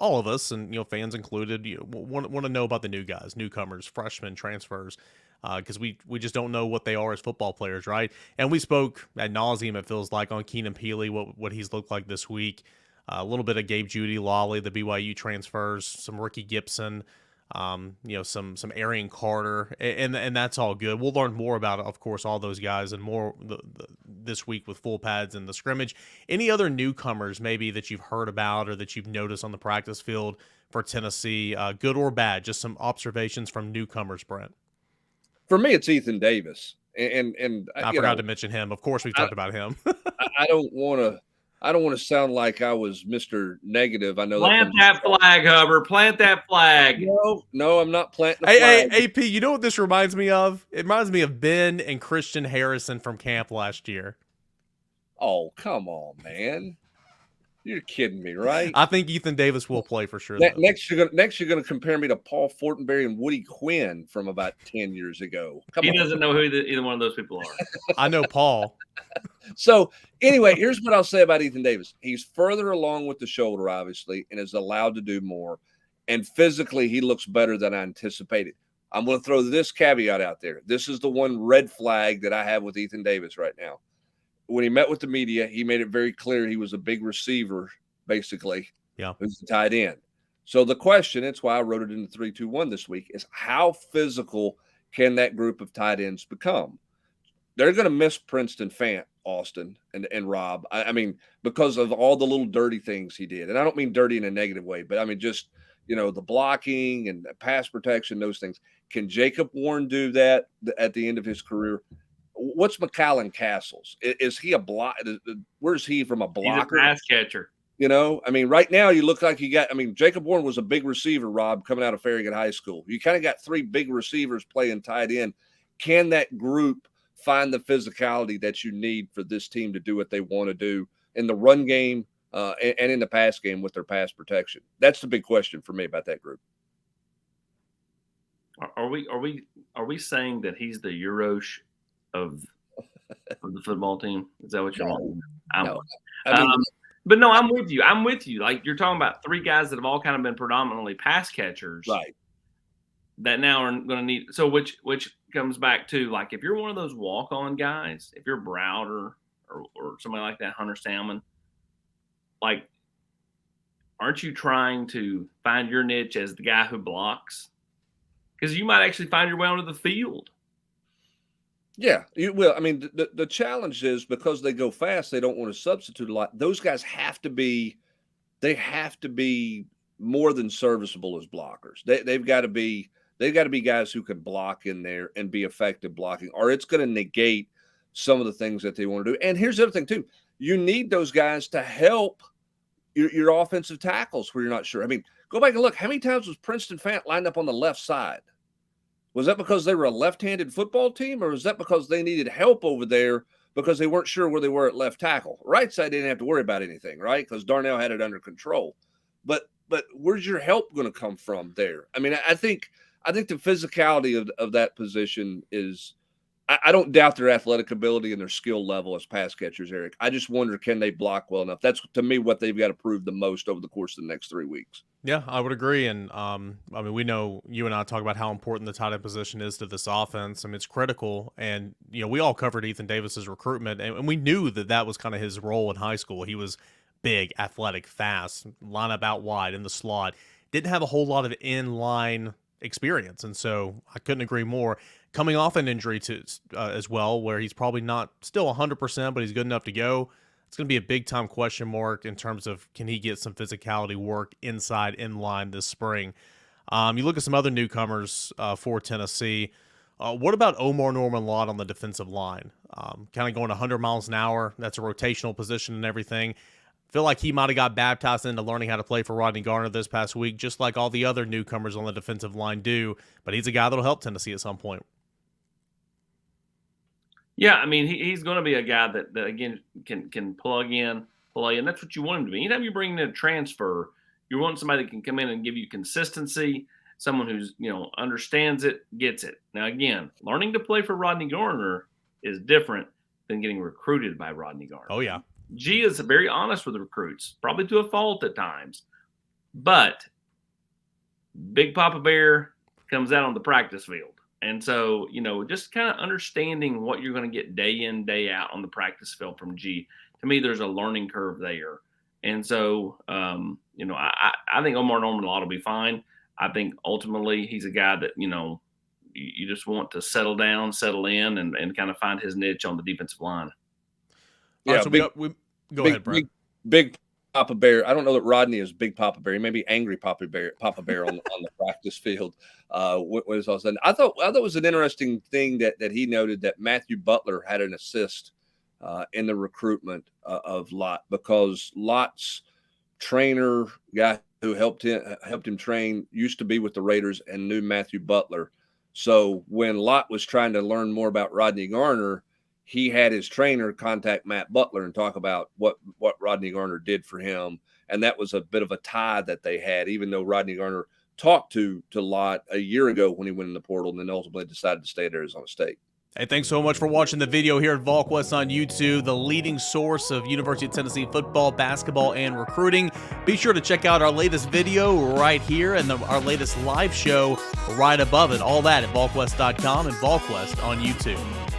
all of us, and fans included, want to know about the new guys, newcomers, freshmen, transfers, because we just don't know what they are as football players, right? And we spoke ad nauseum, it feels like, on Keenan Peely, what he's looked like this week. A little bit of Gabe Judy, Lawley, the BYU transfers, some Ricky Gibson, some Arian Carter, and that's all good. We'll learn more about, of course, all those guys and more this week with full pads and the scrimmage. Any other newcomers maybe that you've heard about or that you've noticed on the practice field for Tennessee, good or bad? Just some observations from newcomers, Brent. For me, it's Ethan Davis, and I forgot to mention him. Of course, we've talked about him. I don't want to sound like I was Mr. Negative. I know plant that flag, Hubbard. Plant that flag. No, I'm not planting the flag. Hey, AP, you know what this reminds me of? It reminds me of Ben and Christian Harrison from camp last year. Oh, come on, man. You're kidding me, right? I think Ethan Davis will play for sure. Next, you're gonna compare me to Paul Fortenberry and Woody Quinn from about 10 years ago. He doesn't know who either one of those people are. I know Paul. So anyway, here's what I'll say about Ethan Davis. He's further along with the shoulder, obviously, and is allowed to do more. And physically, he looks better than I anticipated. I'm going to throw this caveat out there. This is the one red flag that I have with Ethan Davis right now. When he met with the media, he made it very clear he was a big receiver, basically. Yeah. Who's a tight end. So the question, it's why I wrote it in the 3-2-1 this week, is how physical can that group of tight ends become? They're going to miss Princeton Fant, Austin, and Rob. I mean, because of all the little dirty things he did. And I don't mean dirty in a negative way, but I mean just, the blocking and the pass protection, those things. Can Jacob Warren do that at the end of his career? What's McAllen Castles? Is he a block? Where's he from a blocker? He's a pass catcher. I mean, right now you look like Jacob Warren was a big receiver, Rob, coming out of Farragut High School. You kind of got three big receivers playing tight end. Can that group find the physicality that you need for this team to do what they want to do in the run game and in the pass game with their pass protection? That's the big question for me about that group. Are we saying that he's the Eurosh of the football team? Is that what you're saying? No. But no, I'm with you. Like, you're talking about three guys that have all kind of been predominantly pass catchers, right? That now are going to need. So which comes back to, like, if you're one of those walk-on guys, if you're Browder or somebody like that, Hunter Salmon, like, aren't you trying to find your niche as the guy who blocks? Because you might actually find your way onto the field. Yeah, you will. I mean, the challenge is because they go fast, they don't want to substitute a lot. Those guys have to be more than serviceable as blockers. They've got to be guys who can block in there and be effective blocking, or it's going to negate some of the things that they want to do. And here's the other thing too: you need those guys to help your offensive tackles where you're not sure. I mean, go back and look. How many times was Princeton Fant lined up on the left side? Was that because they were a left-handed football team, or was that because they needed help over there because they weren't sure where they were at left tackle? Right side didn't have to worry about anything, right? Because Darnell had it under control. But where's your help going to come from there? I mean, I think the physicality of that position is – I don't doubt their athletic ability and their skill level as pass catchers, Eric. I just wonder, can they block well enough? That's, to me, what they've got to prove the most over the course of the next 3 weeks. Yeah, I would agree. And, I mean, we know you and I talk about how important the tight end position is to this offense. I mean, it's critical. And, we all covered Ethan Davis's recruitment, and we knew that was kind of his role in high school. He was big, athletic, fast, line up out wide in the slot. Didn't have a whole lot of in-line experience. And so I couldn't agree more. Coming off an injury as well, where he's probably not still 100%, but he's good enough to go. It's going to be a big-time question mark in terms of, can he get some physicality work inside, in line this spring? You look at some other newcomers for Tennessee. What about Omar Norman-Lott on the defensive line? Kind of going 100 miles an hour. That's a rotational position and everything. Feel like he might have got baptized into learning how to play for Rodney Garner this past week, just like all the other newcomers on the defensive line do. But he's a guy that'll help Tennessee at some point. Yeah, I mean, he's going to be a guy that again can plug in, play, and that's what you want him to be. Anytime you bring in a transfer, you want somebody that can come in and give you consistency, someone who's understands it, gets it. Now, again, learning to play for Rodney Garner is different than getting recruited by Rodney Garner. Oh yeah, G is very honest with the recruits, probably to a fault at times. But Big Papa Bear comes out on the practice field. And so, just kind of understanding what you're going to get day in, day out on the practice field from G. To me, there's a learning curve there. And so, I think Omar Norman Lott will be fine. I think ultimately he's a guy that, you just want to settle down, settle in, and kind of find his niche on the defensive line. All Yeah, right, so we go ahead, Brad. Big Papa Bear. I don't know that Rodney is Big Papa Bear. He may be angry Papa Bear on the practice field. What was all said? I thought it was an interesting thing that he noted that Matthew Butler had an assist in the recruitment of Lott, because Lott's trainer, guy who helped him train, used to be with the Raiders and knew Matthew Butler. So when Lott was trying to learn more about Rodney Garner, he had his trainer contact Matt Butler and talk about what Rodney Garner did for him. And that was a bit of a tie that they had, even though Rodney Garner talked to Lott a year ago when he went in the portal and then ultimately decided to stay at Arizona State. Hey, thanks so much for watching the video here at Volquest on YouTube, the leading source of University of Tennessee football, basketball, and recruiting. Be sure to check out our latest video right here and our latest live show right above it. All that at Volquest.com and Volquest on YouTube.